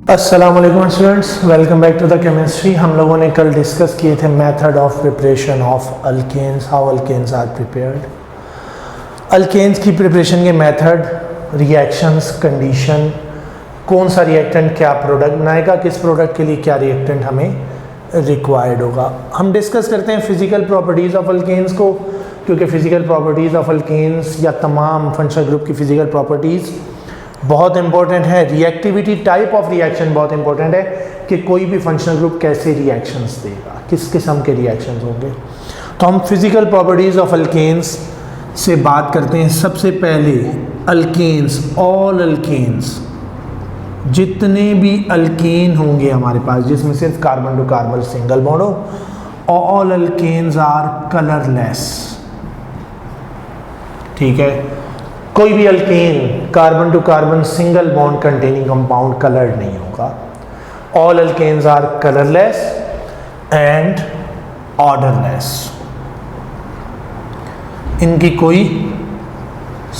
अस्सलाम वालेकुम students, welcome back to the chemistry. हम लोगों ने कल डिस्कस किए थे method of preparation of alkanes, how alkanes are prepared. Alkanes की प्रिपरेशन के मेथड, रिएक्शंस, कंडीशन, कौन सा रिएक्टेंट क्या प्रोडक्ट बनाएगा, किस प्रोडक्ट के लिए क्या रिएक्टेंट हमें रिक्वायर्ड होगा। हम डिस्कस करते हैं फिजिकल प्रॉपर्टीज़ ऑफ अल्केन्स को, क्योंकि फिजिकल प्रॉपर्टीज़ ऑफ अल्केन्स या तमाम फंक्शनल ग्रुप की फिजिकल प्रॉपर्टीज़ बहुत इंपॉर्टेंट है। रिएक्टिविटी, टाइप ऑफ रिएक्शन बहुत इंपॉर्टेंट है कि कोई भी फंक्शनल ग्रुप कैसे रिएक्शंस देगा, किस किस्म के रिएक्शंस होंगे। तो हम फिजिकल प्रॉपर्टीज़ ऑफ अल्केन्स से बात करते हैं। सबसे पहले अल्केन्स, ऑल अल्केन्स, जितने भी अल्केन होंगे हमारे पास जिसमें सिर्फ carbon to carbon single bond हो, ऑल अल्केन्स आर कलरलेस। ठीक है, कोई भी alkane carbon to carbon single bond containing compound coloured नहीं होगा। All alkanes are colourless and odourless. इनकी कोई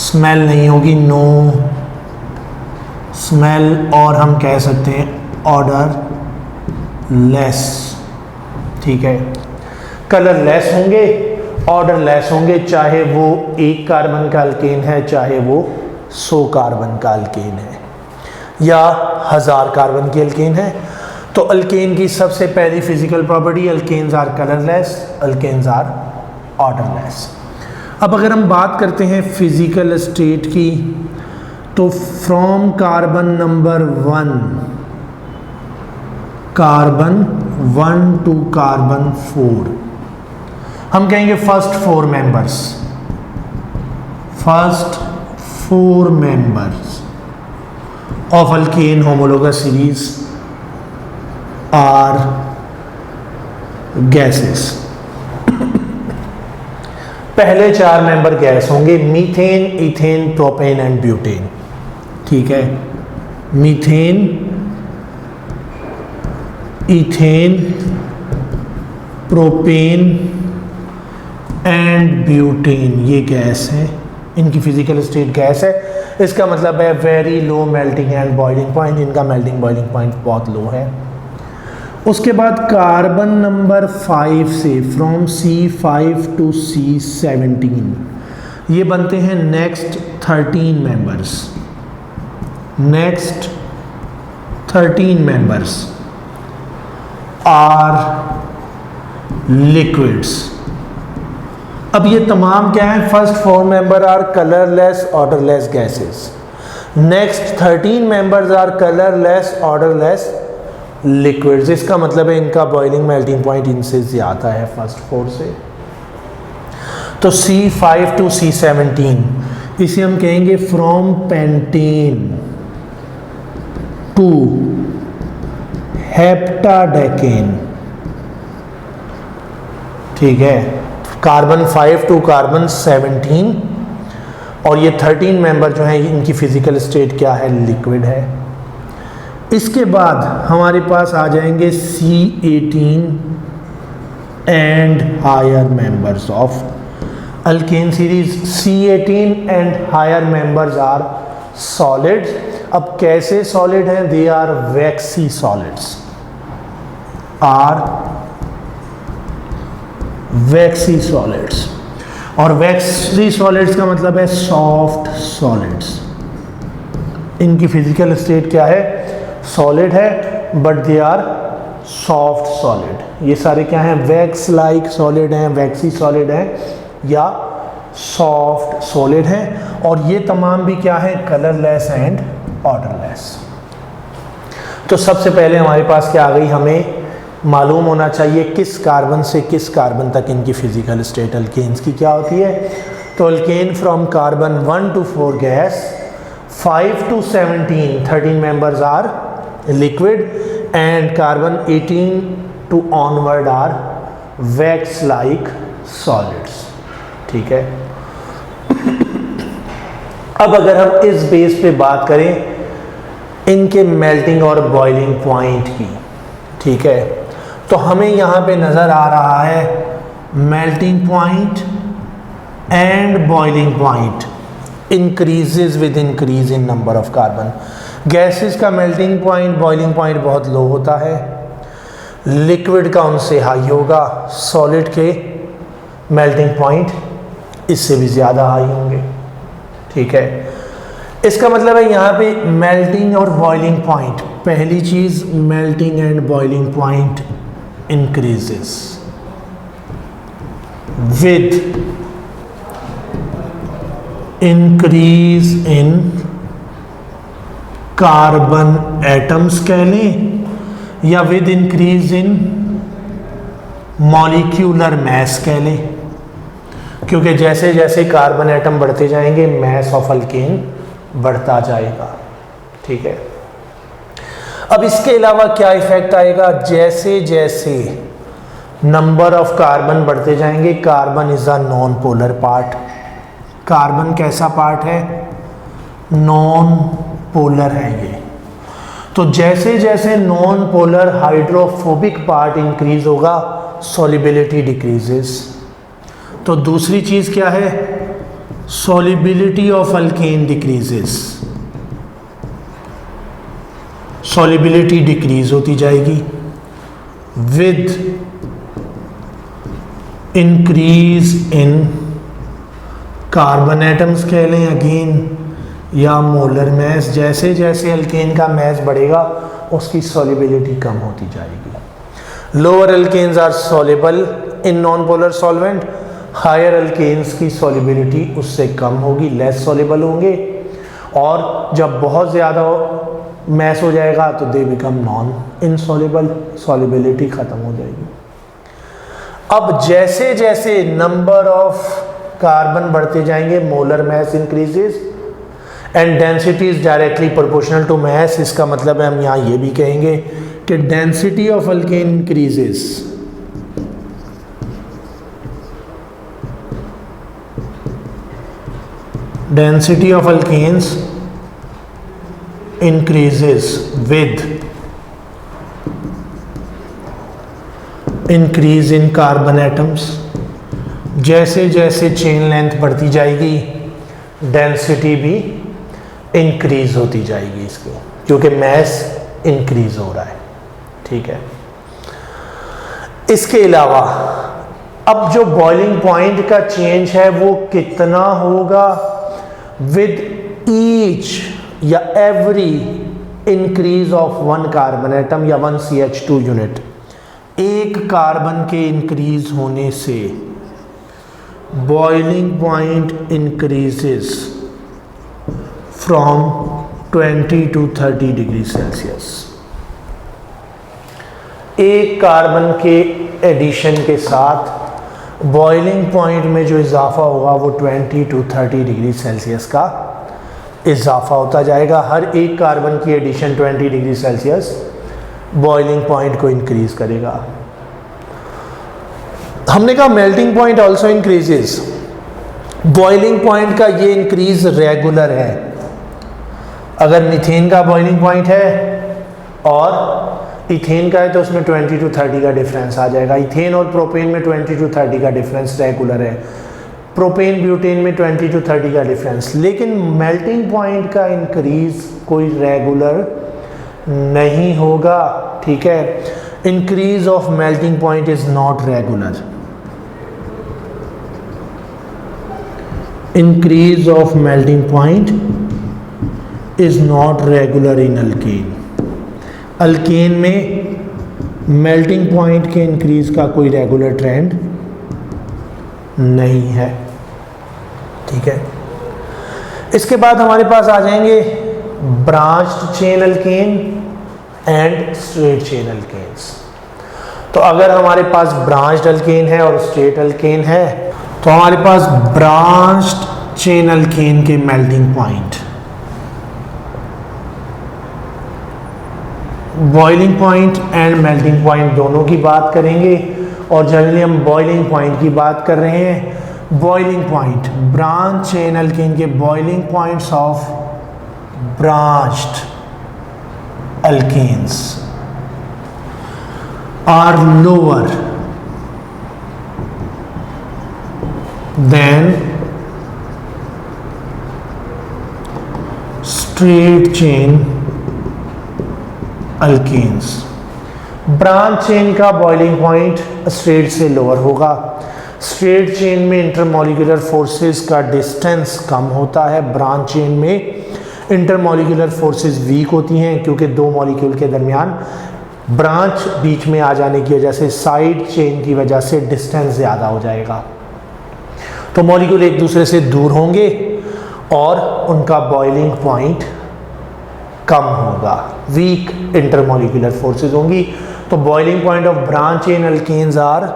स्मेल नहीं होगी, नो स्मेल, और हम कह सकते हैं ऑर्डरलेस। ठीक है, कलरलेस होंगे, ऑर्डरलेस होंगे, चाहे वो एक कार्बन का अल्केन है, चाहे वो 100 कार्बन का अल्केन है या 1000 कार्बन की अल्केन है। तो अल्केन की सबसे पहली physical property, alkanes are colourless, alkanes are odourless. अब अगर हम बात करते हैं फिजिकल स्टेट की, तो from carbon number 1 to carbon 4 हम कहेंगे first four members of alkane homologous series are gases. पहले 4 मेंबर गैस होंगे, methane, ethane, propane and butane. ठीक है, methane, ethane, propane and butane, ये गैस है, इनकी फिजिकल स्टेट गैस है। इसका मतलब है very low melting and boiling point, इनका मेल्टिंग बॉइलिंग पॉइंट बहुत लो है। उसके बाद कार्बन नंबर 5 से, फ्रॉम C5 टू C17, ये बनते हैं next 13 members. Next 13 members are liquids. अब ये तमाम क्या है, first 4 member are colourless odourless gases, next 13 members are colourless odourless liquids. इसका मतलब है इनका बॉइलिंग मेल्टिंग पॉइंट इनसे ज़्यादा है फर्स्ट 4 से। तो C5 टू C17, इसे हम कहेंगे फ्रॉम पेंटेन टू हेप्टाडेकेन। ठीक है, कार्बन 5 टू कार्बन 17, और ये 13 मेंबर जो हैं इनकी फिजिकल स्टेट क्या है, लिक्विड है। इसके बाद हमारे पास आ जाएंगे C18 and higher members of alkane series. C18 and higher members are solids. अब कैसे सॉलिड हैं, they are waxy solids, waxy solids. और वैक्सी सॉलिड्स का मतलब है सॉफ्ट सॉलिड्स। इनकी फिजिकल स्टेट क्या है, सॉलिड है, but they are soft solid. ये सारे क्या हैं, वैक्स लाइक सॉलिड हैं, वैक्सी सॉलिड हैं या सॉफ्ट सॉलिड हैं। और ये तमाम भी क्या है, कलरलेस एंड ऑर्डरलेस। तो सबसे पहले हमारे पास क्या आ गई, हमें मालूम होना चाहिए किस कार्बन से किस कार्बन तक इनकी फिजिकल स्टेट अल्केन्स की क्या होती है। तो alkane from carbon 1 to 4 gas, 5 to 17 13 members are liquid, and carbon 18 to onward are wax like solids. ठीक है, अब अगर हम इस बेस पे बात करें इनके मेल्टिंग और बॉइलिंग पॉइंट की, ठीक है, तो हमें यहाँ पे नज़र आ रहा है melting point and boiling point increases with increase in number of carbon. Gases का मेल्टिंग पॉइंट, बॉइलिंग पॉइंट बहुत लो होता है, लिक्विड का उनसे हाई होगा, सॉलिड के मेल्टिंग पॉइंट इससे भी ज़्यादा हाई होंगे। ठीक है, इसका मतलब है यहाँ पे मेल्टिंग और बॉइलिंग पॉइंट, पहली चीज़ melting and boiling point increases with increase in carbon atoms कह लें या with increase in molecular mass कह लें, क्योंकि जैसे जैसे कार्बन एटम बढ़ते जाएंगे मैस ऑफ अल्केन बढ़ता जाएगा। ठीक है, अब इसके अलावा क्या इफेक्ट आएगा, जैसे जैसे नंबर ऑफ कार्बन बढ़ते जाएंगे, carbon is a non polar part. Carbon कैसा पार्ट है, नॉन पोलर है ये। तो जैसे जैसे non polar hydrophobic part increase होगा, सॉल्युबिलिटी डिक्रीजेस। तो दूसरी चीज क्या है, solubility of alkane decreases, solubility decrease होती जाएगी with increase in carbon atoms कह लें अगेन या मोलर मैस। जैसे जैसे अल्केन का मैस बढ़ेगा उसकी सॉल्युबिलिटी कम होती जाएगी। Lower alkanes are soluble in non polar solvent, higher alkanes की सॉल्युबिलिटी उससे कम होगी, लेस सॉल्युबल होंगे, और जब बहुत ज़्यादा मैस हो जाएगा तो they become non insoluble, solubility ख़त्म हो जाएगी। अब जैसे जैसे नंबर ऑफ कार्बन बढ़ते जाएंगे, molar mass increases and density is directly proportional to mass. इसका मतलब है हम यहाँ ये भी कहेंगे कि density of alkane increases, density of alkanes increases with increase in carbon atoms. जैसे जैसे चेन लेंथ बढ़ती जाएगी डेंसिटी भी इंक्रीज होती जाएगी इसकी, क्योंकि मैस इंक्रीज हो रहा है। ठीक है, इसके अलावा अब जो बॉइलिंग पॉइंट का चेंज है वो कितना होगा, विद ईच या every increase of one carbon atom या वन CH2 यूनिट। एक कार्बन के इंक्रीज होने से boiling point increases from 20 to 30 degree Celsius. एक कार्बन के एडिशन के साथ बॉइलिंग पॉइंट में जो इजाफा होगा वो 20 to 30 डिग्री सेल्सियस का इजाफा होता जाएगा। हर एक कार्बन की addition 20 degree Celsius boiling point को इंक्रीज करेगा। हमने कहा melting point also increases, boiling point का ये इंक्रीज रेगुलर है। अगर मीथेन का बॉइलिंग पॉइंट है और इथेन का है तो उसमें 20 to 30 का डिफरेंस आ जाएगा। इथेन और प्रोपेन में 20 to 30 का डिफरेंस रेगुलर है, प्रोपेन ब्यूटेन में 20 to 30 का डिफरेंस। लेकिन मेल्टिंग पॉइंट का इंक्रीज कोई रेगुलर नहीं होगा। ठीक है, increase of melting point is not regular. Increase of melting point is not regular in alkane. Alkane में मेल्टिंग पॉइंट के इंक्रीज का कोई रेगुलर ट्रेंड नहीं है। ठीक है, इसके बाद हमारे पास आ जाएंगे branched chain alkane and straight chain alkanes. तो अगर हमारे पास ब्रांच्ड अल्केन है और स्ट्रेट अल्केन है तो हमारे पास ब्रांच्ड चेन अल्केन के melting point, boiling point and melting point दोनों की बात करेंगे, और जनरली हम बॉइलिंग पॉइंट की बात कर रहे हैं। Boiling point, branch chain alkane के boiling points of branched alkanes are lower than straight chain alkanes. Branch chain का बॉइलिंग पॉइंट स्ट्रेट से लोअर होगा। स्ट्रेट चेन में इंटरमॉलिक्यूलर फोर्सेस का डिस्टेंस कम होता है, ब्रांच चेन में इंटरमॉलिक्यूलर फोर्सेस वीक होती हैं क्योंकि दो मॉलिक्यूल के दरमियान ब्रांच बीच में आ जाने की वजह से, साइड चेन की वजह से डिस्टेंस ज़्यादा हो जाएगा, तो मॉलिक्यूल एक दूसरे से दूर होंगे और उनका बॉइलिंग पॉइंट कम होगा, वीक इंटरमॉलिक्यूलर फोर्सेस होंगी। तो boiling point of branch chain alkanes are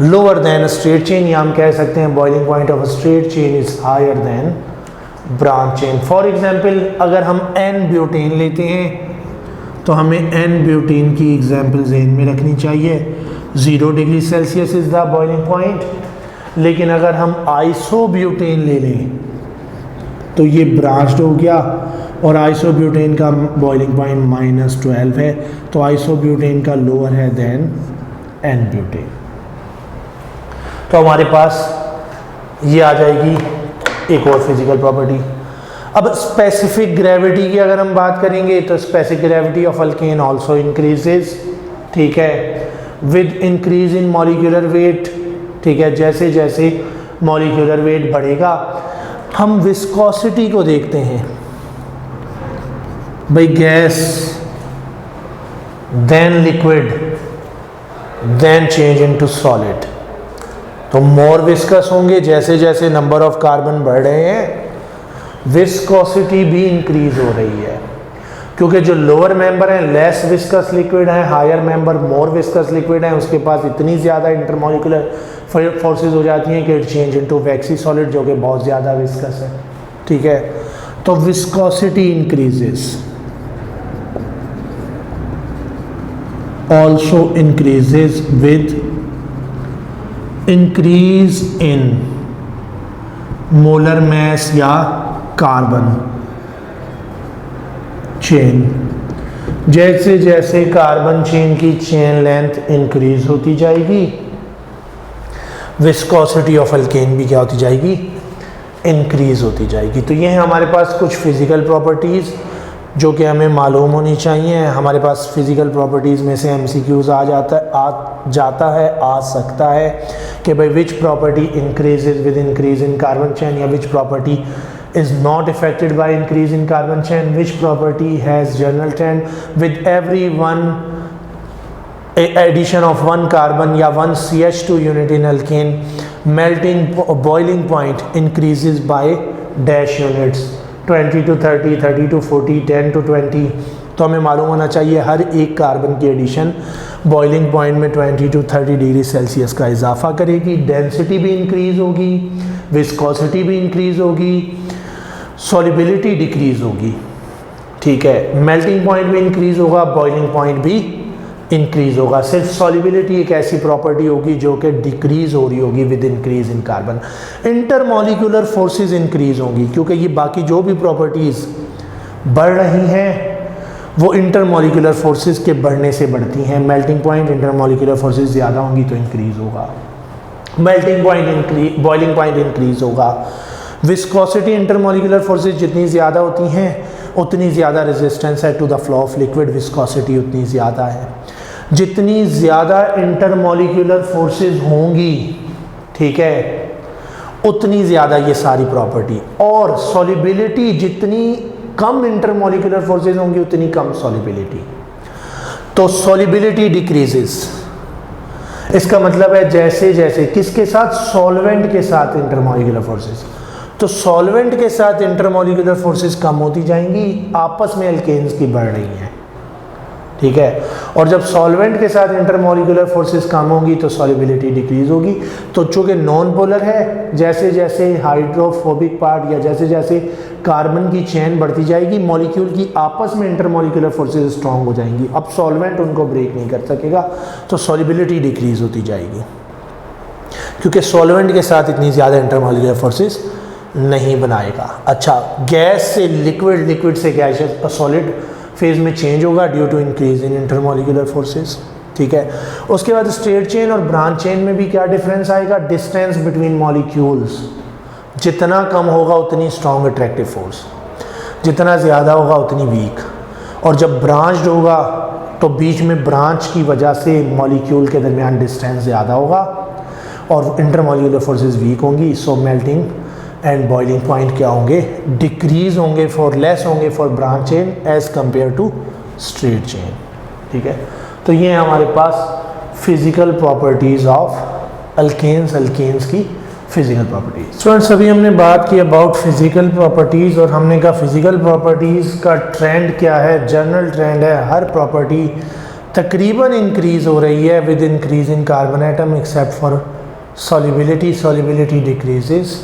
lower than straight chain, या हम कह सकते हैं boiling point of straight chain is higher than branch chain. For example अगर हम एन ब्यूटेन लेते हैं तो हमें एन ब्यूटेन की एग्जाम्पल ज़हन में रखनी चाहिए। 0 degree Celsius is the boiling point, लेकिन अगर हम आइसोब्यूटेन ले लें तो ये ब्रांच्ड हो गया और आइसोब्यूटेन का बॉइलिंग पॉइंट -12 है, तो आइसोब्यूटेन का लोअर है देन एन ब्यूटेन। तो हमारे पास ये आ जाएगी एक और फिजिकल प्रॉपर्टी। अब स्पेसिफिक ग्रेविटी की अगर हम बात करेंगे तो specific gravity of alkane also increases, ठीक है, with increase in molecular weight, ठीक है, जैसे जैसे मॉलिक्यूलर वेट बढ़ेगा। हम विस्कोसिटी को देखते हैं भाई, gas then liquid then change into solid, तो मोर विस्कस होंगे जैसे जैसे नंबर ऑफ कार्बन बढ़ रहे हैं, विस्कोसिटी भी इंक्रीज हो रही है, क्योंकि जो लोअर मेंबर है लेस विस्कस लिक्विड है, higher member more viscous liquid है, उसके पास इतनी ज़्यादा इंटरमॉलिक्यूलर फोर्सेस हो जाती हैं कि it change into vaccine solid जो कि बहुत ज़्यादा विस्कस है, ठीक है। तो viscosity increases, also increases with increase in molar mass या कार्बन चेन, जैसे जैसे कार्बन चेन की चेन लेंथ इंक्रीज होती जाएगी विस्कोसिटी ऑफ अल्केन भी क्या होती जाएगी, इंक्रीज होती जाएगी। तो ये है हमारे पास कुछ फिजिकल प्रॉपर्टीज़ जो कि हमें मालूम होनी चाहिए। हमारे पास फिजिकल प्रॉपर्टीज़ में से MCQs आ सकता है कि भाई which property increases with increase in carbon chain, या which property is not affected by increase in carbon chain, which property has general trend with every one addition of one carbon या one CH2 unit in alkane, melting boiling point increases by dash units 20 to 30, 30 to 40, 10 to 20। तो हमें मालूम होना चाहिए हर एक carbon की addition boiling point में 20 to 30 degree Celsius का इजाफा करेगी, डेंसिटी भी इंक्रीज होगी, विस्कोसिटी भी इंक्रीज होगी, सॉल्युबिलिटी डिक्रीज होगी, ठीक है, मेल्टिंग पॉइंट भी इंक्रीज होगा, बॉइलिंग पॉइंट भी इंक्रीज होगा। सिर्फ सॉल्युबिलिटी एक ऐसी प्रॉपर्टी होगी जो कि डिक्रीज हो रही होगी with increase in carbon. Intermolecular forces increase होंगी क्योंकि ये बाकी जो भी प्रॉपर्टीज़ बढ़ रही हैं वो इंटरमॉलिक्यूलर फोर्सेस के बढ़ने से बढ़ती हैं। मेल्टिंग पॉइंट इंटरमॉलिक्यूलर फोर्सेस ज़्यादा होंगी तो इंक्रीज होगा, melting point boiling point increase होगा। विस्कोसिटी इंटरमॉलिक्यूलर फोर्सेस जितनी ज़्यादा होती हैं उतनी ज़्यादा रेजिस्टेंस है to the flow of liquid, viscosity उतनी ज़्यादा है। जितनी ज़्यादा इंटरमॉलिक्यूलर फोर्सेस होंगी, ठीक है, उतनी ज़्यादा ये सारी प्रॉपर्टी, और सॉल्युबिलिटी जितनी कम इंटरमॉलिक्यूलर फोर्सेस होंगी उतनी कम सॉल्युबिलिटी, तो सॉल्युबिलिटी डिक्रीजेस। इसका मतलब है जैसे जैसे किसके साथ, सॉल्वेंट के साथ इंटरमॉलिक्यूलर फोर्सेस, तो सॉल्वेंट के साथ इंटरमॉलिक्यूलर फोर्सेस कम होती जाएंगी, आपस में अल्केन्स की बढ़ रही हैं, ठीक है। और जब सॉल्वेंट के साथ इंटरमॉलिक्यूलर फोर्सेस कम होंगी तो सॉल्युबिलिटी डिक्रीज होगी। तो चूँकि नॉन पोलर है, जैसे जैसे हाइड्रोफोबिक पार्ट या जैसे जैसे कार्बन की चेन बढ़ती जाएगी, मॉलिक्यूल की आपस में इंटरमॉलिक्यूलर फोर्सेस स्ट्रॉन्ग हो जाएंगी, अब सॉल्वेंट उनको ब्रेक नहीं कर सकेगा, तो सॉल्युबिलिटी डिक्रीज होती जाएगी क्योंकि सॉल्वेंट के साथ इतनी ज़्यादा इंटरमॉलिक्यूलर फोर्सेस नहीं बनाएगा। अच्छा, गैस से लिक्विड, लिक्विड से गैसियस सॉलिड फेज में चेंज होगा due to increase in intermolecular forces, ठीक है। उसके बाद स्ट्रेट चेन और ब्रांच चेन में भी क्या डिफरेंस आएगा, डिस्टेंस बिटवीन मॉलिक्यूल्स जितना कम होगा उतनी स्ट्रॉन्ग अट्रैक्टिव फोर्स, जितना ज़्यादा होगा उतनी वीक। और जब ब्रांच्ड होगा तो बीच में ब्रांच की वजह से मॉलिक्यूल के दरमियान डिस्टेंस ज़्यादा होगा और इंटरमॉलिक्यूलर फोर्सेस वीक होंगी, so melting and boiling point क्या होंगे, डिक्रीज होंगे, फॉर लेस होंगे for branch chain as compare to straight chain. ठीक है, तो ये है हमारे पास फिजिकल प्रॉपर्टीज ऑफ अल्केन्स की फिजिकल प्रॉपर्टीज। स्टूडेंट्स, अभी हमने बात की अबाउट फिजिकल प्रॉपर्टीज और हमने कहा फिजिकल प्रॉपर्टीज का ट्रेंड क्या है, जनरल ट्रेंड है, हर प्रॉपर्टी तकरीबन इंक्रीज हो रही है with increase in carbon atom except for solubility decreases.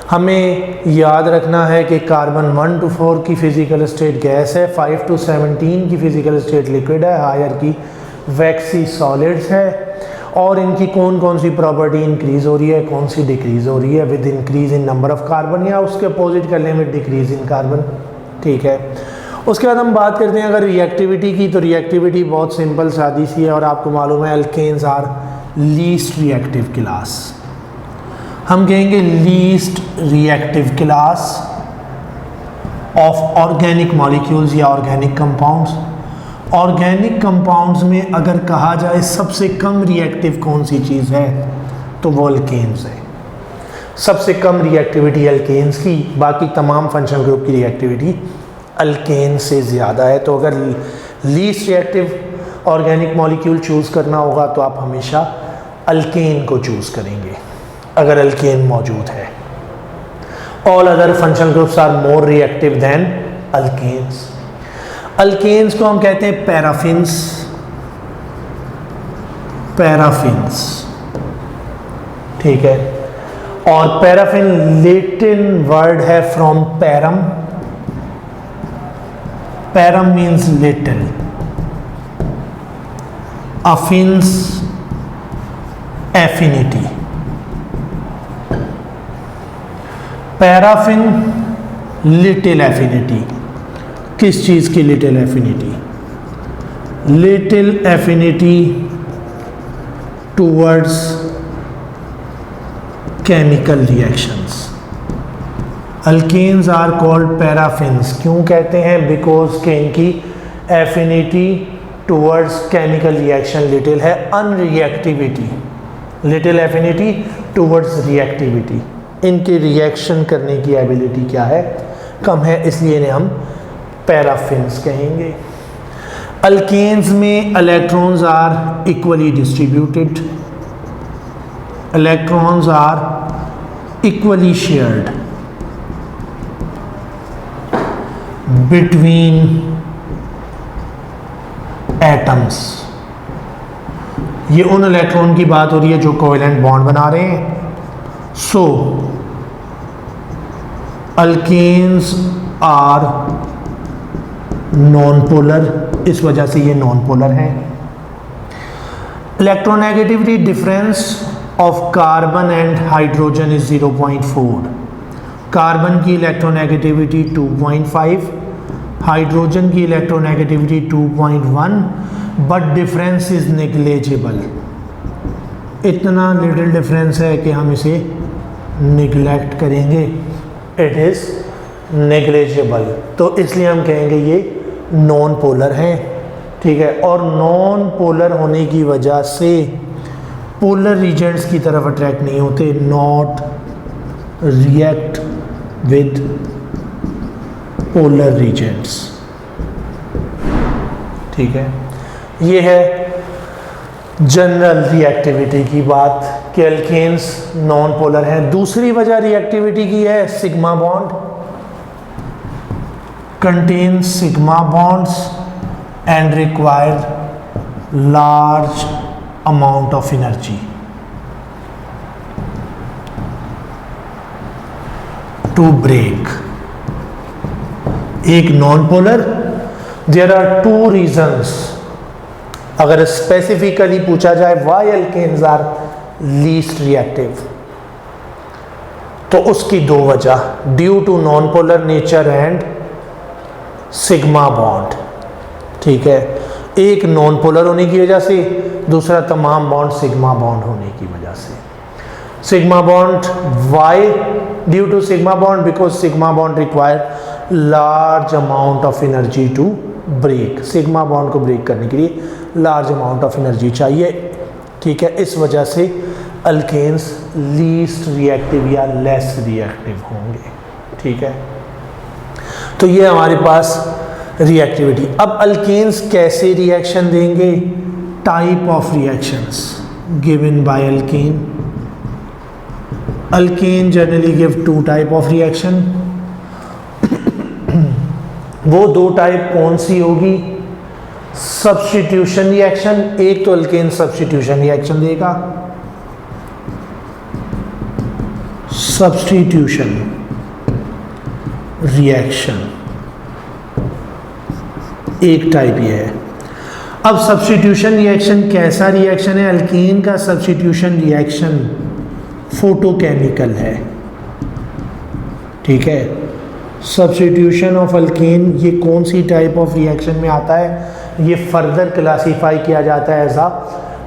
हमें याद रखना है कि कार्बन 1 to 4 की फिजिकल स्टेट गैस है, 5 to 17 की फिजिकल स्टेट लिक्विड है, हायर की वैक्सी सॉलिड्स है। और इनकी कौन कौन सी प्रॉपर्टी इंक्रीज हो रही है, कौन सी डिक्रीज हो रही है, with increase in number of carbon या उसके अपोजिट करने में डिक्रीज इन कार्बन। ठीक है, उसके बाद हम बात करते हैं अगर रिएक्टिविटी की, तो रिएक्टिविटी बहुत सिंपल सादी सी है और आपको मालूम है alkanes are least reactive class. हम कहेंगे least reactive class of organic molecules या ऑर्गेनिक कंपाउंड्स। ऑर्गेनिक कंपाउंड्स में अगर कहा जाए सबसे कम रिएक्टिव कौन सी चीज़ है तो वो अल्केन्स है। सबसे कम रिएक्टिविटी अल्केन्स की, बाकी तमाम फंक्शनल ग्रुप की रिएक्टिविटी अल्केन से ज़्यादा है। तो अगर least reactive organic molecule choose करना होगा तो आप हमेशा अल्केन को चूज़ करेंगे अगर अल्केन मौजूद है। All other functional groups are more reactive than alkanes. Alkanes को हम कहते हैं पैराफिन्स। ठीक है, और पैराफिन लैटिन वर्ड है from parum. Parum means little, affinis affinity. Paraffin little affinity, किस चीज़ की little affinity? Little affinity towards chemical reactions. Alkanes are called paraffins, क्यों कहते हैं? बिकॉज के इनकी affinity towards chemical reaction little है। Unreactivity, little affinity towards reactivity, इनकी रिएक्शन करने की एबिलिटी क्या है? कम है, इसलिए इन्हें हम पैराफिन्स कहेंगे। अल्केन्स में electrons are equally distributed, electrons are equally shared between atoms. ये उन इलेक्ट्रॉन की बात हो रही है जो कोवेलेंट बॉन्ड बना रहे हैं। सो अल्केन्स आर नॉन पोलर, इस वजह से ये नॉन पोलर हैं। Electronegativity difference of carbon and hydrogen is 0.4। Carbon की इलेक्ट्रोनेगेटिविटी 2.5, हाइड्रोजन की electronegativity 2.1, but difference is negligible. इतना लिटिल डिफरेंस है कि हम इसे निगलेक्ट करेंगे, इट इज़ नेग्लेजिबल। तो इसलिए हम कहेंगे ये नॉन पोलर हैं। ठीक है, और नॉन पोलर होने की वजह से पोलर रीजेंट्स की तरफ अट्रैक्ट नहीं होते, not react with polar Regents. ठीक है, ये है जनरल रिएक्टिविटी की बात कि अल्केन्स नॉन पोलर हैं। दूसरी वजह रिएक्टिविटी की है sigma bond, contain sigma bonds and require large amount of energy to break. एक non polar, there are two reasons. अगर स्पेसिफिकली पूछा जाए why alkanes are least reactive, तो उसकी दो वजह, due to non polar nature and sigma bond. ठीक है, एक नॉन पोलर होने की वजह से, दूसरा तमाम बॉन्ड सिग्मा बॉन्ड होने की वजह से। Sigma bond, why? Due to sigma bond, because sigma bond require large amount of energy to break, sigma bond को ब्रेक करने के लिए लार्ज अमाउंट ऑफ एनर्जी चाहिए, ठीक है। इस वजह से अल्केन्स लीस्ट रिएक्टिव या लेस रिएक्टिव होंगे, ठीक है। तो ये हमारे पास रिएक्टिविटी। अब अल्केन्स कैसे रिएक्शन देंगे, type of reactions given by alkane. Alkane generally give two type of reaction. वो दो टाइप कौन सी होगी, सब्स्टिट्यूशन रिएक्शन, एक तो अल्केन सब्स्टिट्यूशन रिएक्शन देगा, सब्स्टिट्यूशन रिएक्शन एक टाइप ये है। अब सब्स्टिट्यूशन रिएक्शन कैसा रिएक्शन है, अल्केन का सब्स्टिट्यूशन रिएक्शन फोटोकेमिकल है, ठीक है। सब्स्टिट्यूशन ऑफ अल्केन ये कौन सी टाइप ऑफ रिएक्शन में आता है, ये फर्दर क्लासीफाई किया जाता है as a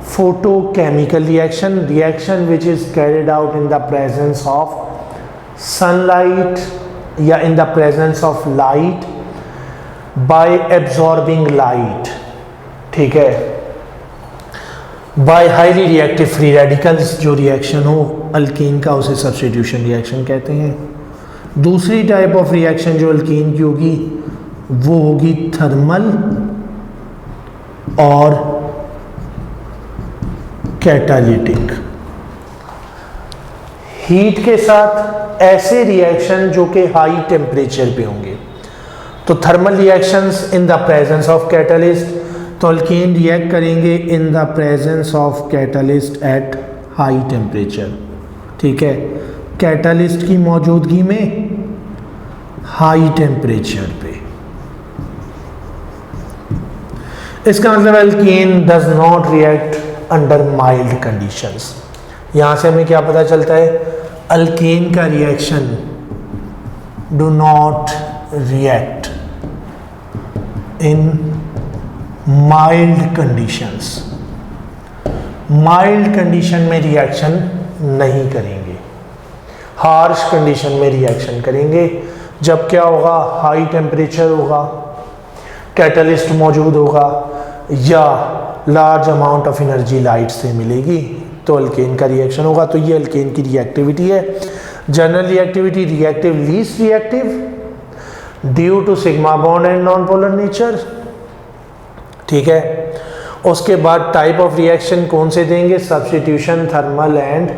photochemical reaction, reaction which is carried out in the presence of sunlight या in the presence of light by absorbing light, ठीक है, by highly reactive free radicals. जो रिएक्शन हो अल्केन का उसे सब्स्टिट्यूशन रिएक्शन कहते हैं। दूसरी टाइप ऑफ रिएक्शन जो अल्केन की होगी वो होगी थर्मल और कैटालिटिक। हीट के साथ ऐसे रिएक्शन जो कि हाई टेम्परेचर पे होंगे, तो thermal reactions in the presence of catalyst, तो अल्केन रिएक्ट करेंगे इन the presence of catalyst eight high temperature, ठीक है, कैटलिस्ट की मौजूदगी में हाई टेम्परेचर पे। इसका मतलब alkane does not react under mild conditions. यहां से हमें क्या पता चलता है, अल्केन का reaction do not react in mild conditions, mild condition में रिएक्शन नहीं करेंगे, हार्श कंडीशन में रिएक्शन करेंगे। जब क्या होगा, हाई टेम्परेचर होगा, कैटलिस्ट मौजूद होगा या large amount of energy light से मिलेगी, तो अल्केन का रिएक्शन होगा। तो ये अल्केन की रिएक्टिविटी है। General reactivity, reactive least reactive due to sigma bond and non polar nature, ठीक है। उसके बाद टाइप ऑफ रिएक्शन कौन से देंगे, substitution, thermal and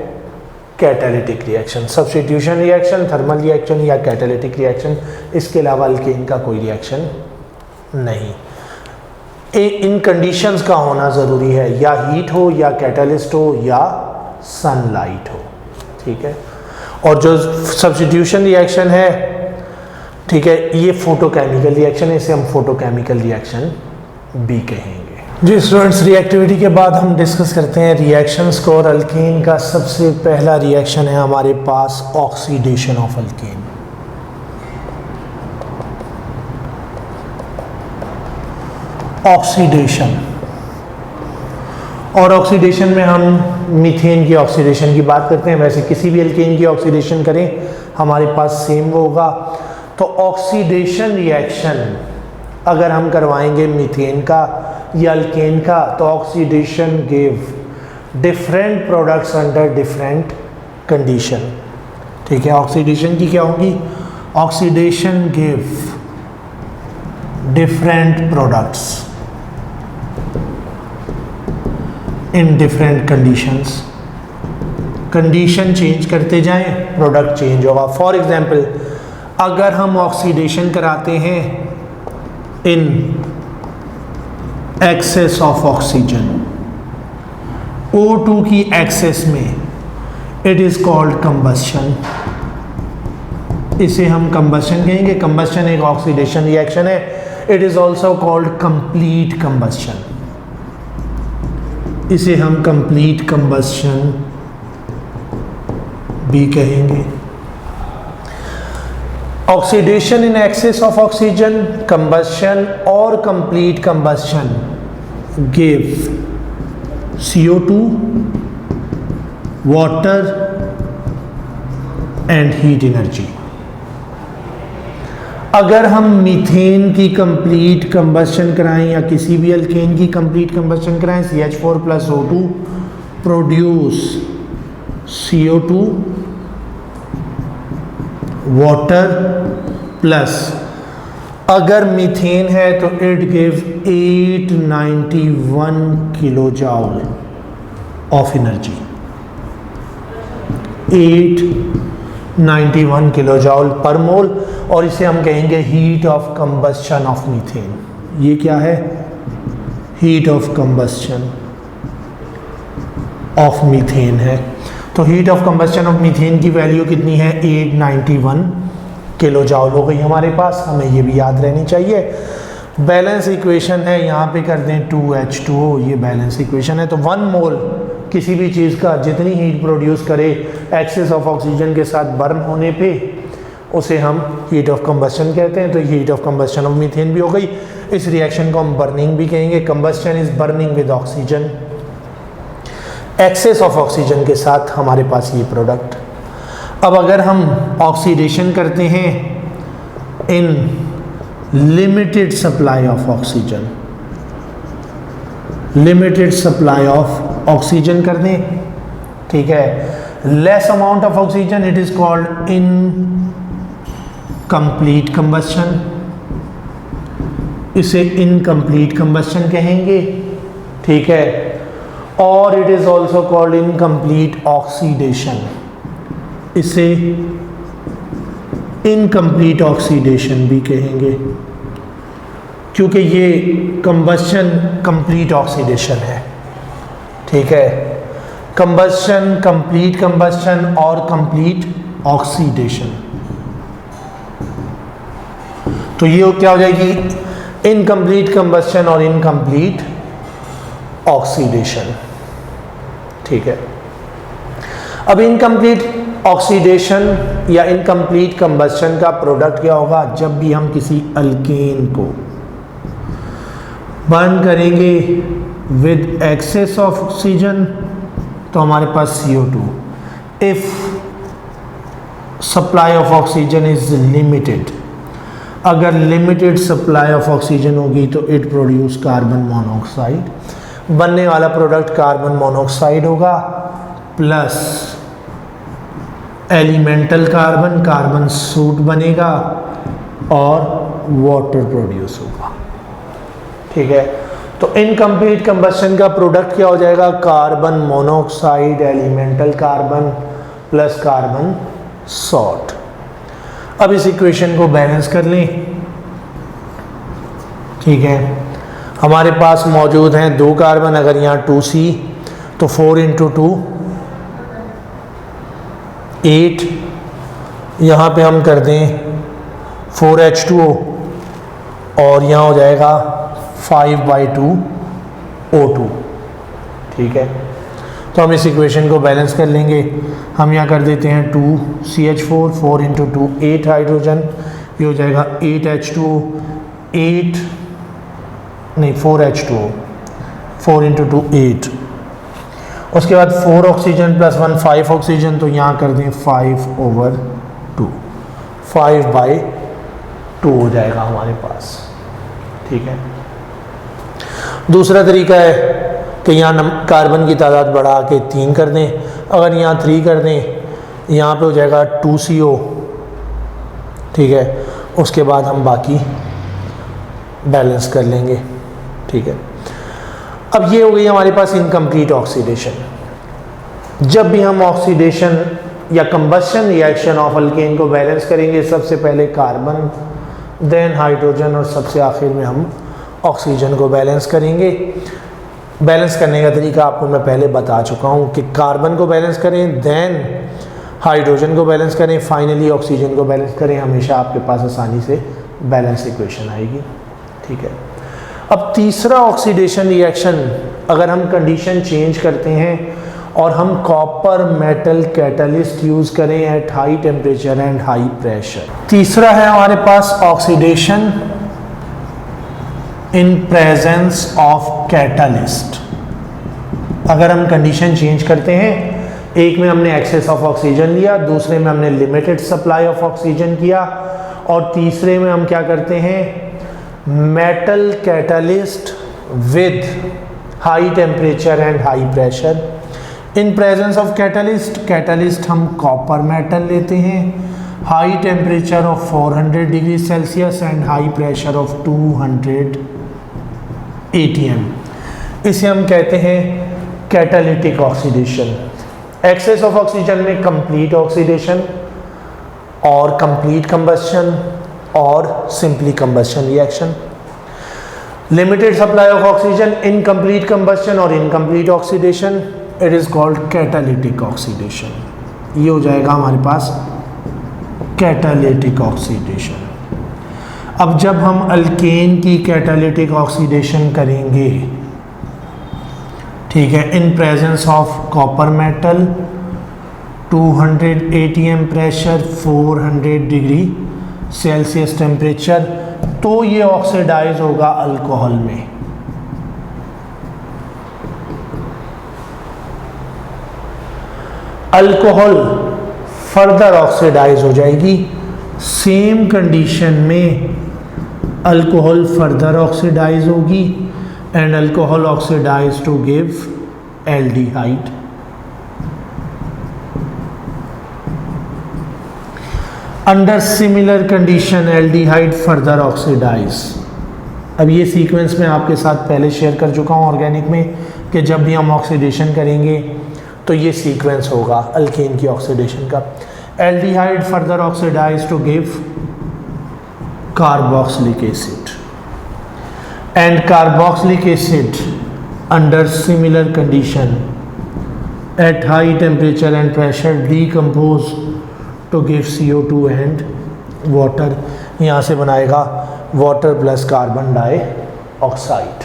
catalytic reaction. Substitution reaction, thermal reaction या कैटालिटिक रिएक्शन, इसके अलावा अल्केन का कोई रिएक्शन नहीं। इन कंडीशंस का होना ज़रूरी है, या हीट हो या कैटालिस्ट हो या सनलाइट हो, ठीक है। और जो सब्स्टिट्यूशन रिएक्शन है, ठीक है, ये फोटोकेमिकल रिएक्शन है, इसे हम फोटोकेमिकल रिएक्शन भी कहेंगे। जी स्टूडेंट्स, रिएक्टिविटी के बाद हम डिस्कस करते हैं रिएक्शंस को, और अल्केन का सबसे पहला रिएक्शन है हमारे पास ऑक्सीडेशन ऑफ अल्केन। ऑक्सीडेशन, और ऑक्सीडेशन में हम मीथेन की ऑक्सीडेशन की बात करते हैं। वैसे किसी भी अल्केन की ऑक्सीडेशन करें हमारे पास सेम होगा। तो ऑक्सीडेशन रिएक्शन अगर हम करवाएंगे मीथेन का या अल्केन का, तो oxidation give different products under different condition, ठीक है। ऑक्सीडेशन की क्या होगी, oxidation give different products in different conditions. Condition change करते जाएं, प्रोडक्ट चेंज होगा। फॉर एग्जांपल, अगर हम ऑक्सीडेशन कराते हैं इन एक्सेस ऑफ ऑक्सीजन, O2 की एक्सेस में, इट इज कॉल्ड कंबस्शन। इसे हम कंबस्शन कहेंगे। कंबस्शन एक ऑक्सीडेशन रिएक्शन है। It is also called complete combustion. इसे हम कंप्लीट कंबस्शन भी कहेंगे। Oxidation in excess of oxygen, combustion और complete combustion give CO2, water and heat energy. अगर हम मीथेन की कंप्लीट कंबस्शन कराएं या किसी भी अल्केन की कंप्लीट कंबस्शन कराएं, CH4 plus O2 produce CO2 water plus, अगर मीथेन है तो it give 891 kilojoule of energy, 891 kilojoule per mole, और इसे हम कहेंगे heat of combustion of methane. ये क्या है? Heat of combustion of methane है। तो heat of combustion of methane की वैल्यू कितनी है? 891 किलो जूल हो गई हमारे पास, हमें ये भी याद रहनी चाहिए। बैलेंस इक्वेशन है, यहाँ पे कर दें 2H2O, ये बैलेंस इक्वेशन है। तो 1 मोल किसी भी चीज़ का जितनी हीट प्रोड्यूस करे एक्सेस ऑफ ऑक्सीजन के साथ बर्न होने पे, उसे हम हीट ऑफ कंबस्शन कहते हैं। तो heat of combustion of methane भी हो गई। इस रिएक्शन को हम बर्निंग भी कहेंगे। Combustion is burning with oxygen, excess of oxygen के साथ हमारे पास ये प्रोडक्ट। अब अगर हम ऑक्सीडेशन करते हैं in limited supply of oxygen, limited supply of oxygen कर दें, ठीक है, less amount of oxygen, it is called incomplete combustion, इसे इनकम्प्लीट कंबस्शन कहेंगे, ठीक है। और it is also called incomplete oxidation, इसे इनकम्प्लीट ऑक्सीडेशन भी कहेंगे, क्योंकि ये कंबस्शन कंप्लीट ऑक्सीडेशन है, ठीक है। कंबस्शन, कंप्लीट कंबस्शन और कंप्लीट ऑक्सीडेशन, तो ये क्या हो जाएगी? इनकम्प्लीट कंबस्शन और इनकम्प्लीट ऑक्सीडेशन, ठीक है। अब इनकम्प्लीट ऑक्सीडेशन या इनकम्प्लीट कंबस्शन का प्रोडक्ट क्या होगा? जब भी हम किसी अल्केन को बर्न करेंगे विद एक्सेस ऑफ ऑक्सीजन, तो हमारे पास CO2, if supply of oxygen is limited, अगर लिमिटेड सप्लाई ऑफ ऑक्सीजन होगी तो इट प्रोड्यूस कार्बन मोनोऑक्साइड, बनने वाला प्रोडक्ट कार्बन मोनोऑक्साइड होगा, plus elemental carbon, carbon suit बनेगा और वाटर प्रोड्यूस होगा, ठीक है। तो इनकम्प्लीट कंबस्शन का प्रोडक्ट क्या हो जाएगा? Carbon monoxide, elemental carbon plus carbon salt. अब इस इक्वेशन को बैलेंस कर लें, ठीक है। हमारे पास मौजूद हैं 2 कार्बन, अगर यहाँ 2C तो 4 × 2 8, यहाँ पे हम कर दें 4H2O और यहाँ हो जाएगा 5/2 O2, ठीक है। तो हम इस इक्वेशन को बैलेंस कर लेंगे। हम यहाँ कर देते हैं 2CH4, 4 × 2 8 हाइड्रोजन, ये हो जाएगा 8H2O, 4H2O, 4 × 2 8, उसके बाद 4 ऑक्सीजन प्लस 1 5 ऑक्सीजन, तो यहाँ कर दें 5/2, 5/2 हो जाएगा हमारे पास, ठीक है। दूसरा तरीका है कि यहाँ कार्बन की तादाद बढ़ा के 3 कर दें, अगर यहाँ 3 कर दें, यहाँ पे हो जाएगा 2CO, ठीक है। उसके बाद हम बाकी बैलेंस कर लेंगे, ठीक है। अब ये हो गई हमारे पास इनकम्प्लीट ऑक्सीडेशन। जब भी हम ऑक्सीडेशन या कंबस्शन रिएक्शन ऑफ अल्केन को बैलेंस करेंगे, सबसे पहले कार्बन, देन हाइड्रोजन और सबसे आखिर में हम ऑक्सीजन को बैलेंस करेंगे। बैलेंस करने का तरीका आपको मैं पहले बता चुका हूँ कि कार्बन को बैलेंस करें, देन हाइड्रोजन को बैलेंस करें, फाइनली ऑक्सीजन को बैलेंस करें। हमेशा आपके पास आसानी से बैलेंस इक्वेशन आएगी, ठीक है। अब तीसरा ऑक्सीडेशन रिएक्शन, अगर हम कंडीशन चेंज करते हैं और हम कॉपर मेटल कैटलिस्ट यूज़ करें at high temperature and high pressure. तीसरा है हमारे पास oxidation in presence of catalyst. अगर हम कंडीशन चेंज करते हैं, एक में हमने एक्सेस ऑफ ऑक्सीजन लिया, दूसरे में हमने लिमिटेड सप्लाई ऑफ ऑक्सीजन किया, और तीसरे में हम क्या करते हैं, metal catalyst with high temperature and high pressure. In presence of catalyst हम कॉपर मेटल लेते हैं, high temperature of 400 degree Celsius and high pressure of 200 atm। इसे हम कहते हैं catalytic oxidation. Excess of oxygen में कंप्लीट ऑक्सीडेशन और complete combustion और simply combustion reaction. Limited supply of oxygen, incomplete combustion और incomplete oxidation, it is called catalytic oxidation. ये हो जाएगा हमारे पास कैटालिटिक ऑक्सीडेशन। अब जब हम अल्केन की कैटालिटिक ऑक्सीडेशन करेंगे, ठीक है, इन presence of copper metal, 200 atm pressure, 400 degree Celsius temperature, तो ये ऑक्सीडाइज होगा अल्कोहल में। अल्कोहल फर्दर ऑक्सीडाइज हो जाएगी। सेम कंडीशन में अल्कोहल फर्दर ऑक्सीडाइज होगी and alcohol oxidise to give aldehyde. Under similar condition aldehyde further oxidise. अब ये सीक्वेंस मैं आपके साथ पहले शेयर कर चुका हूँ ऑर्गेनिक में कि जब भी हम ऑक्सीडेशन करेंगे तो ये सीक्वेंस होगा अल्केन की ऑक्सीडेशन का। Aldehyde further oxidise to give carboxylic acid and carboxylic acid under similar condition at high temperature and pressure decompose to give CO2 and water. यहाँ से बनाएगा वाटर प्लस कार्बन डाइऑक्साइड।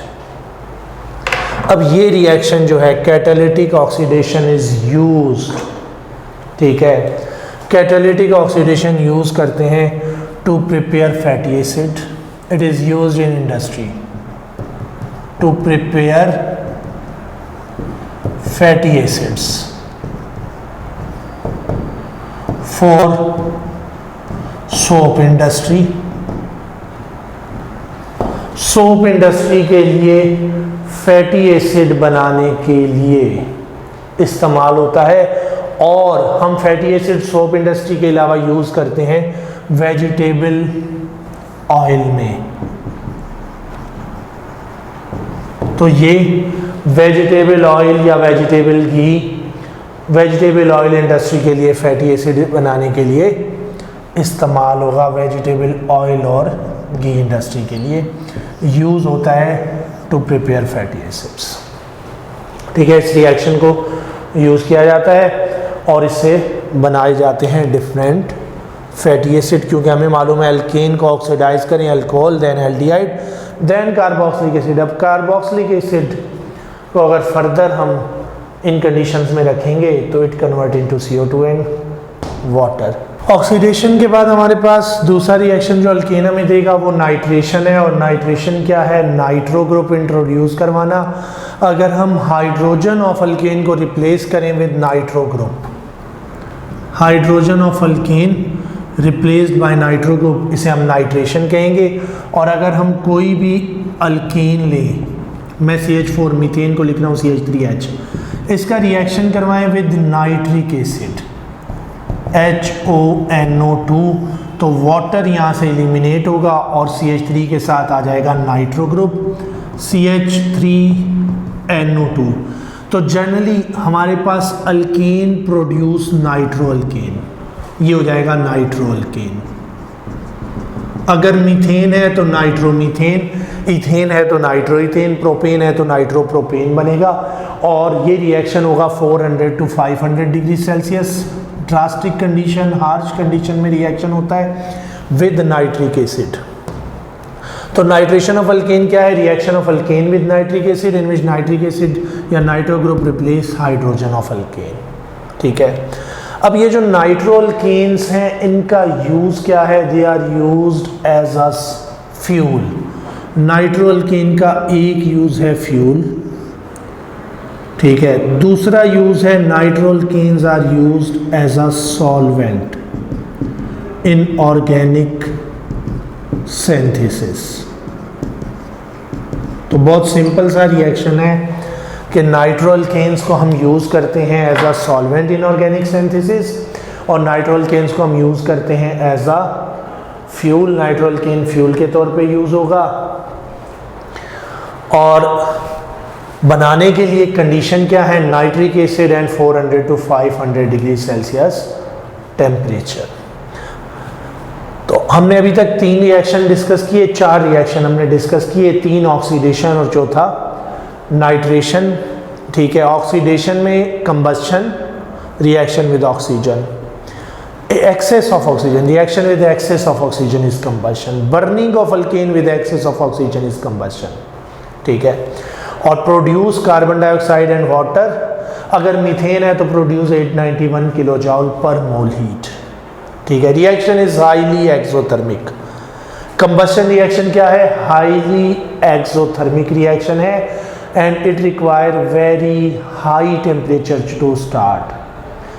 अब ये reaction जो है catalytic oxidation is used, ठीक है, catalytic oxidation use करते हैं to prepare fatty acid. It is used in industry to prepare fatty acids for soap industry. Soap industry के लिए फैटी एसिड बनाने के लिए इस्तेमाल होता है और हम फैटी एसिड सोप इंडस्ट्री के अलावा यूज़ करते हैं वेजिटेबल ऑयल में। तो ये वेजिटेबल ऑयल या वेजिटेबल घी, वेजिटेबल ऑयल इंडस्ट्री के लिए फैटी एसिड बनाने के लिए इस्तेमाल होगा। वेजिटेबल ऑयल और घी इंडस्ट्री के लिए यूज़ होता है टू प्रिपेयर फैटी एसिड्स, ठीक है। इस रिएक्शन को यूज़ किया जाता है और इससे बनाए जाते हैं डिफरेंट फैटी एसिड, क्योंकि हमें मालूम है अल्केन को ऑक्सीडाइज करें alcohol, then aldehyde, then carboxylic acid. अब कार्बोक्सिलिक एसिड को अगर फर्दर हम इन कंडीशंस में रखेंगे तो it convert into CO2 and water. Oxidation के बाद हमारे पास दूसरा रिएक्शन जो अल्केन में देगा वो नाइट्रेशन है। और नाइट्रेशन क्या है? नाइट्रो ग्रुप इंट्रोड्यूस करवाना। अगर हम हाइड्रोजन ऑफ अल्केन को रिप्लेस करें with nitro group, hydrogen of alkane replaced by nitro group, इसे हम नाइट्रेशन कहेंगे। और अगर हम कोई भी अल्केन लें, मैं CH4 मीथेन को लिख रहा हूँ CH3H, इसका रिएक्शन करवाएं विद नाइट्रिक एसिड HONO2, तो वाटर यहाँ से एलिमिनेट होगा और CH3 के साथ आ जाएगा नाइट्रो ग्रुप CH3NO2। तो जनरली हमारे पास अल्केन प्रोड्यूस नाइट्रो अल्केन, ये हो जाएगा नाइट्रो अल्केन। अगर मीथेन है तो नाइट्रोमीथेन, इथेन है तो नाइट्रोइथेन, प्रोपेन है तो नाइट्रोप्रोपेन बनेगा। और ये रिएक्शन होगा 400 to 500 degree Celsius. Drastic condition, harsh condition में रिएक्शन होता है विद नाइट्रिक एसिड। तो नाइट्रेशन ऑफ अल्केन क्या है? Reaction of alkane with nitric acid in which nitric acid या nitro group replace hydrogen of alkane, ठीक है। अब ये जो नाइट्रो अल्केन्स हैं इनका यूज क्या है? They are used as a fuel. Nitro alkane का एक यूज है फ्यूल, ठीक है। दूसरा यूज है nitro alkanes are used as a solvent in organic synthesis. तो बहुत सिंपल सा रिएक्शन है कि नाइट्रोअल्केन्स को हम यूज़ करते हैं as a solvent in organic synthesis और नाइट्रोअल्केन्स को हम यूज़ करते हैं as a fuel. Nitroalkane fuel के तौर पे यूज़ होगा और बनाने के लिए कंडीशन क्या है, nitric acid and 400 to 500 degree Celsius temperature. तो हमने अभी तक 3 रिएक्शन डिस्कस किए, 4 रिएक्शन हमने डिस्कस किए, 3 ऑक्सीडेशन और चौथा नाइट्रेशन। ठीक है, ऑक्सीडेशन में combustion, reaction with oxygen, excess of oxygen, reaction with excess of oxygen is combustion, burning of alkane with excess of oxygen is combustion। ठीक है, और produce carbon dioxide and water, अगर methane है तो produce 891 kilo जॉल पर मोल heat. ठीक है, reaction is highly exothermic. Combustion reaction क्या है, हाईली एक्सोथर्मिक रिएक्शन है and it require very high temperature to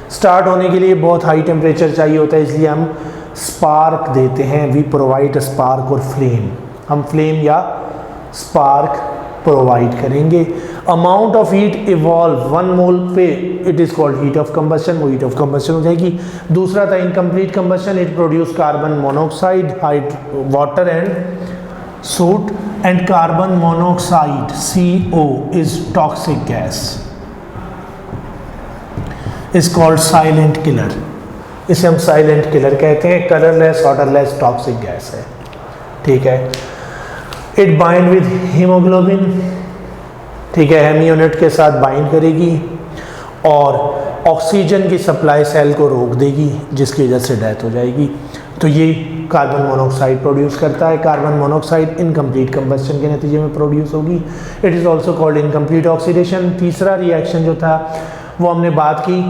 start होने के लिए बहुत हाई टेम्परेचर चाहिए होता है, इसलिए हम स्पार्क देते हैं, वी प्रोवाइड स्पार्क और फ्लेम, हम फ्लेम या स्पार्क प्रोवाइड करेंगे। Amount of heat evolve 1 mole पे, it is called heat of combustion, वो हीट ऑफ कंबस्शन हो जाएगी। दूसरा था incomplete combustion, it produce carbon monoxide, water and soot, and carbon monoxide CO is toxic gas, is called silent killer. इसे हम silent killer कहते हैं, colourless odourless toxic gas है। ठीक है, इट बाइंड विद हीमोग्लोबिन। ठीक है, हेमी यूनिट के साथ बाइंड करेगी और ऑक्सीजन की सप्लाई सेल को रोक देगी, जिसकी वजह से डेथ हो जाएगी। तो ये कार्बन मोनोऑक्साइड प्रोड्यूस करता है। कार्बन मोनोऑक्साइड इनकम्प्लीट कंबस्शन के नतीजे में प्रोड्यूस होगी, it is also called incomplete oxidation. तीसरा रिएक्शन जो था वो हमने बात की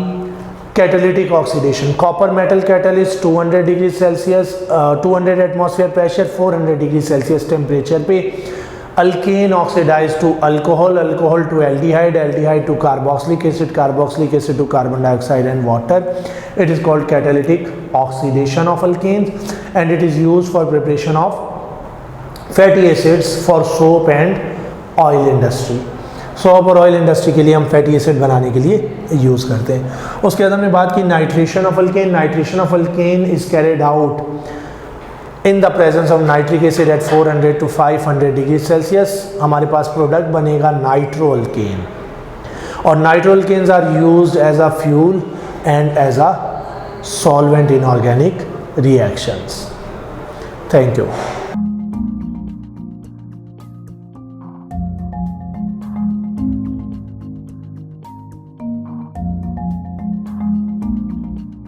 catalytic oxidation. Copper metal catalyst 200 degree Celsius 200 atmosphere pressure 400 degree Celsius temperature पे alkane oxidize to alcohol, alcohol to aldehyde, aldehyde to carboxylic acid, carboxylic acid to carbon dioxide and water. It is called catalytic oxidation of alkanes and it is used for preparation of fatty acids for soap and oil industry. Soap और oil industry के लिए हम fatty acid बनाने के लिए use करते हैं। उसके बाद हमने बात की nitration of alkane. Nitration of alkane is carried out in the presence of nitric acid at 400 to 500 degree Celsius. हमारे पास प्रोडक्ट बनेगा नाइट्रो अल्केन और nitro alkanes are used as a fuel and as a solvent in organic reactions. Thank you.